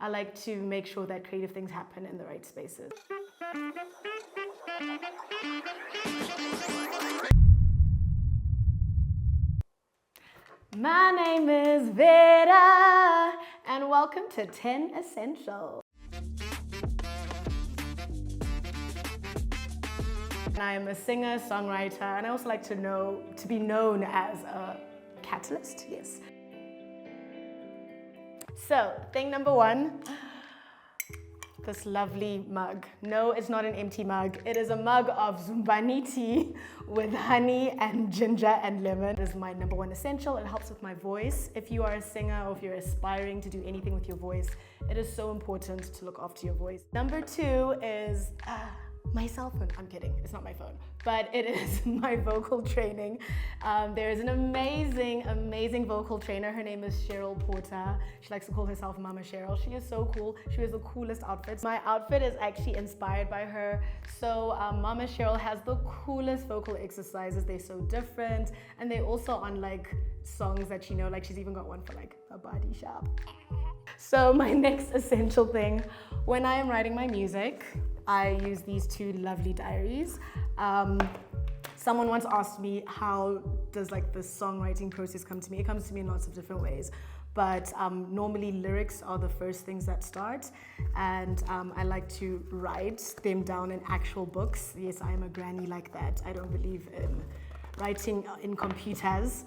I like to make sure that creative things happen in the right spaces. My name is Vera, and welcome to 10 Essentials. I am a singer, songwriter, and I also like to be known as a catalyst, yes. So, thing number one, this lovely mug. No, it's not an empty mug. It is a mug of Zumbani tea with honey and ginger and lemon. It is my number one essential. It helps with my voice. If you are a singer or if you're aspiring to do anything with your voice, it is so important to look after your voice. Number two is my cell phone. I'm kidding, it's not my phone, but it is my vocal training. There is an amazing vocal trainer. Her name is Cheryl Porter. She likes to call herself Mama Cheryl. She is so cool. She wears the coolest outfits. My outfit is actually inspired by her. So Mama Cheryl has the coolest vocal exercises. They're so different, and they're also on like songs that you know, like she's even got one for like a body shop. So my next essential thing, when I am writing my music, I use these two lovely diaries. Someone once asked me, how does like the songwriting process come to me? It comes to me in lots of different ways, but normally lyrics are the first things that start, and I like to write them down in actual books. Yes, I am a granny like that. I don't believe in writing in computers.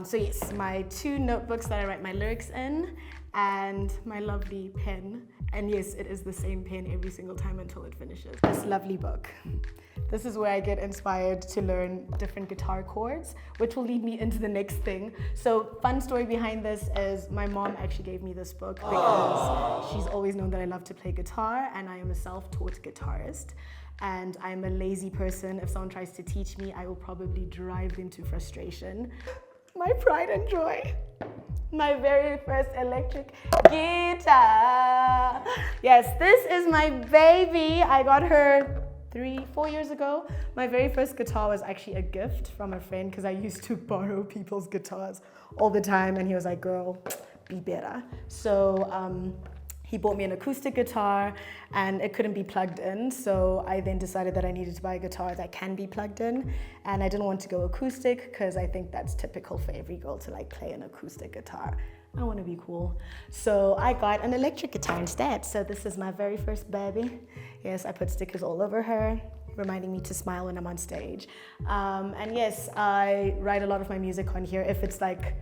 So yes, my two notebooks that I write my lyrics in, and my lovely pen. And yes, it is the same pen every single time until it finishes. This lovely book. This is where I get inspired to learn different guitar chords, which will lead me into the next thing. So fun story behind this is my mom actually gave me this book because she's always known that I love to play guitar, and I am a self-taught guitarist. And I'm a lazy person. If someone tries to teach me, I will probably drive them to frustration. My pride and joy. My very first electric guitar. Yes, this is my baby. I got her 3-4 years ago. My very first guitar was actually a gift from a friend because I used to borrow people's guitars all the time, and he was like, girl, be better. So he bought me an acoustic guitar, and it couldn't be plugged in, so I then decided that I needed to buy a guitar that can be plugged in, and I didn't want to go acoustic because I think that's typical for every girl to like play an acoustic guitar. I want to be cool. So I got an electric guitar instead. So this is my very first baby. Yes, I put stickers all over her, reminding me to smile when I'm on stage. And yes, I write a lot of my music on here. If it's like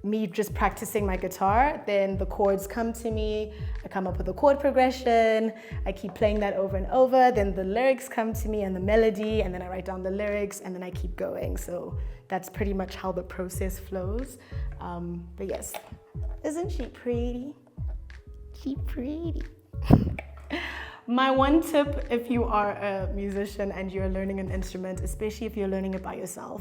me just practicing my guitar, then the chords come to me, I come up with a chord progression, I keep playing that over and over, then the lyrics come to me and the melody, and then I write down the lyrics, and then I keep going. So that's pretty much how the process flows. But yes, isn't she pretty? She pretty. My one tip, if you are a musician and you're learning an instrument, especially if you're learning it by yourself,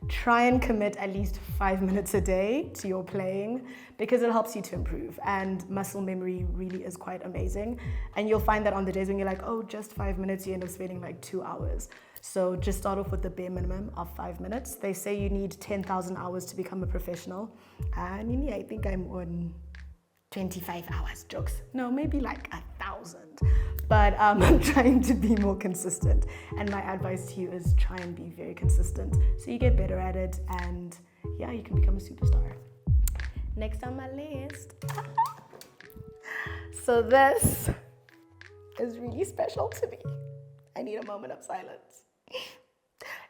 try and commit at least 5 minutes a day to your playing, because it helps you to improve, and muscle memory really is quite amazing. And you'll find that on the days when you're like, oh, just 5 minutes, you end up spending like 2 hours. So just start off with the bare minimum of 5 minutes. They say you need 10,000 hours to become a professional, and I think I'm on 25 hours, jokes. No, maybe like 1,000. But I'm trying to be more consistent. And my advice to you is try and be very consistent so you get better at it, and yeah, you can become a superstar. Next on my list. So this is really special to me. I need a moment of silence.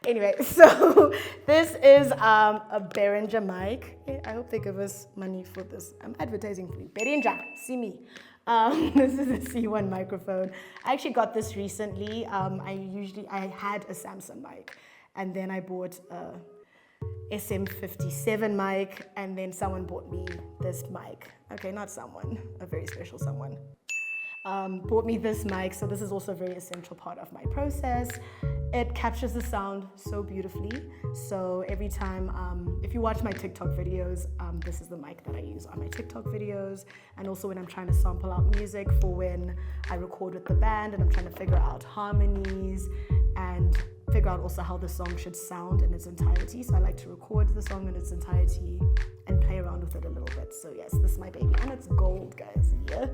Anyway, so this is a Behringer mic. I hope they give us money for this. I'm advertising for you. Behringer, see me. This is a C1 microphone. I actually got this recently. I had a Samsung mic, and then I bought a SM57 mic, and then someone bought me this mic. Okay, not someone, a very special someone. Bought me this mic, so this is also a very essential part of my process. It captures the sound so beautifully. So every time, if you watch my TikTok videos, this is the mic that I use on my TikTok videos, and also when I'm trying to sample out music for when I record with the band and I'm trying to figure out harmonies and figure out also how the song should sound in its entirety. So I like to record the song in its entirety and play around with it a little bit. So yes, this is my baby, and it's gold, guys. Yeah.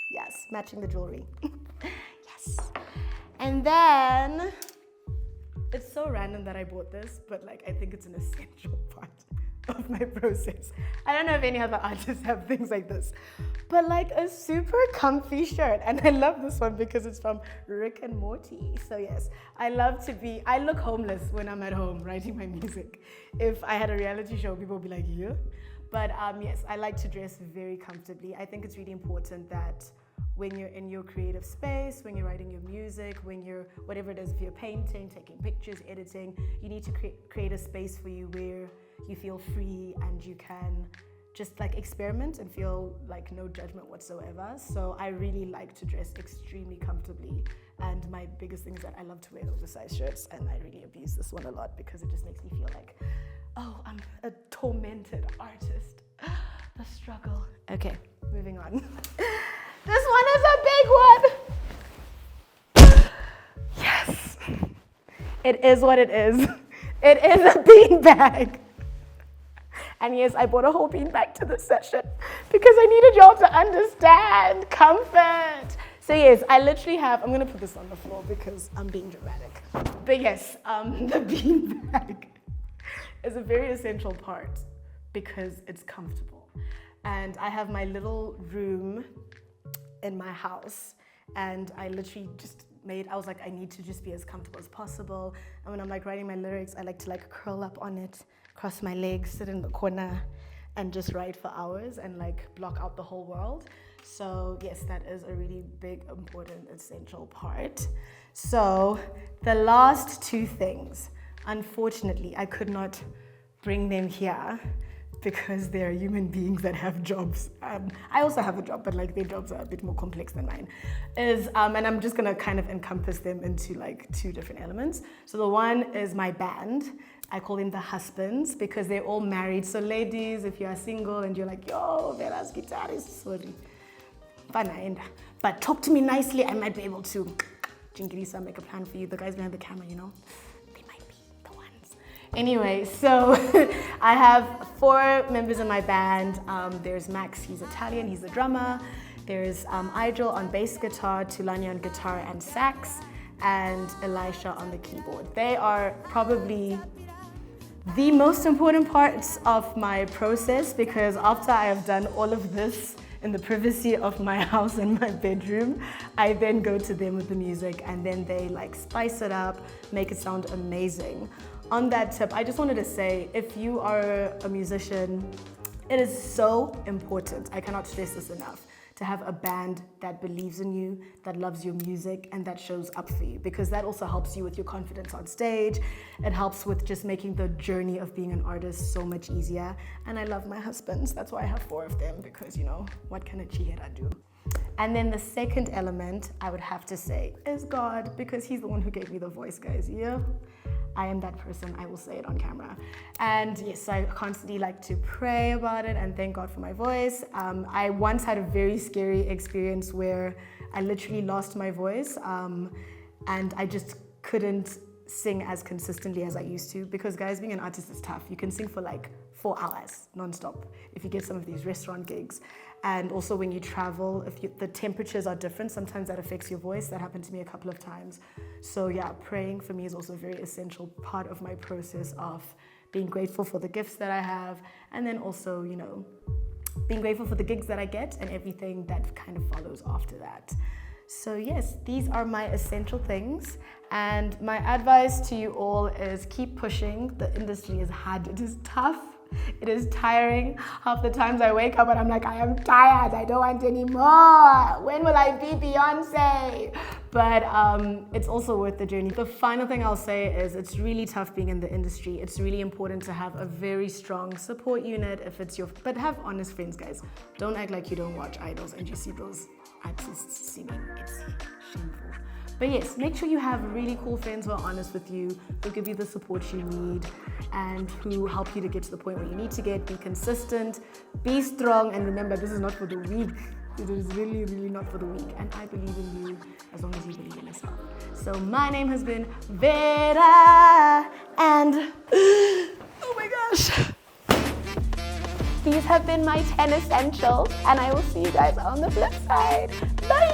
Yes, matching the jewelry. Yes. And then it's so random that I bought this, but like I think it's an essential part of my process. I don't know if any other artists have things like this, but like a super comfy shirt. And I love this one because it's from Rick and Morty. So yes, I look homeless when I'm at home writing my music. If I had a reality show, people would be like, yeah. But yes, I like to dress very comfortably. I think it's really important that when you're in your creative space, when you're writing your music, when you're, whatever it is, if you're painting, taking pictures, editing, you need to create a space for you where you feel free and you can just like experiment and feel like no judgment whatsoever. So I really like to dress extremely comfortably. And my biggest thing is that I love to wear oversized shirts, and I really abuse this one a lot because it just makes me feel like, oh, I'm a tormented artist. The struggle. Okay, moving on. This one is a big one. Yes. It is what it is. It is a beanbag. And yes, I bought a whole beanbag to this session because I needed y'all to understand comfort. So yes, I literally have, I'm going to put this on the floor because I'm being dramatic. But yes, the beanbag is a very essential part because it's comfortable. And I have my little room in my house, and I literally just I was like, I need to just be as comfortable as possible. And when I'm like writing my lyrics, I like to like curl up on it, cross my legs, sit in the corner, and just write for hours and like block out the whole world. So yes, that is a really big, important, essential part. So the last two things, unfortunately, I could not bring them here because they're human beings that have jobs. I also have a job, but like their jobs are a bit more complex than mine. And I'm just gonna kind of encompass them into like two different elements. So the one is my band. I call them the husbands because they're all married. So ladies, if you are single and you're like, yo, Vera's guitarist, sorry. But talk to me nicely, I might be able to make a plan for you. The guys behind the camera, you know? Anyway, so I have 4 members in my band. There's Max, he's Italian, he's the drummer. There's Igel on bass guitar, Tulanya on guitar and sax, and Elisha on the keyboard. They are probably the most important parts of my process because after I have done all of this in the privacy of my house and my bedroom, I then go to them with the music and then they like spice it up, make it sound amazing. On that tip, I just wanted to say, if you are a musician, it is so important, I cannot stress this enough, to have a band that believes in you, that loves your music, and that shows up for you, because that also helps you with your confidence on stage. It helps with just making the journey of being an artist so much easier. And I love my husbands, that's why I have 4 of them, because you know, what can a chihera do? And then the second element, I would have to say, is God, because he's the one who gave me the voice, guys, yeah? I am that person, I will say it on camera. And yes, I constantly like to pray about it and thank God for my voice. I once had a very scary experience where I literally lost my voice and I just couldn't sing as consistently as I used to, because guys, being an artist is tough. You can sing for like 4 hours non-stop if you get some of these restaurant gigs. And also when you travel, the temperatures are different, sometimes that affects your voice. That happened to me a couple of times. So yeah, praying for me is also a very essential part of my process of being grateful for the gifts that I have, and then also, you know, being grateful for the gigs that I get and everything that kind of follows after that. So yes, these are my essential things. And my advice to you all is keep pushing. The industry is hard, it is tough. It is tiring. Half the times I wake up and I'm like, I am tired. I don't want any more. When will I be Beyonce? But it's also worth the journey. The final thing I'll say is it's really tough being in the industry. It's really important to have a very strong support unit if it's but have honest friends, guys. Don't act like you don't watch Idols and you see those artists singing. It's shameful. But yes, make sure you have really cool friends who are honest with you, who give you the support you need, and who help you to get to the point where you need to get. Be consistent, be strong, and remember, this is not for the weak. It is really, really not for the weak. And I believe in you as long as you believe in yourself. So my name has been Vera, and oh my gosh. These have been my 10 essentials, and I will see you guys on the flip side. Bye!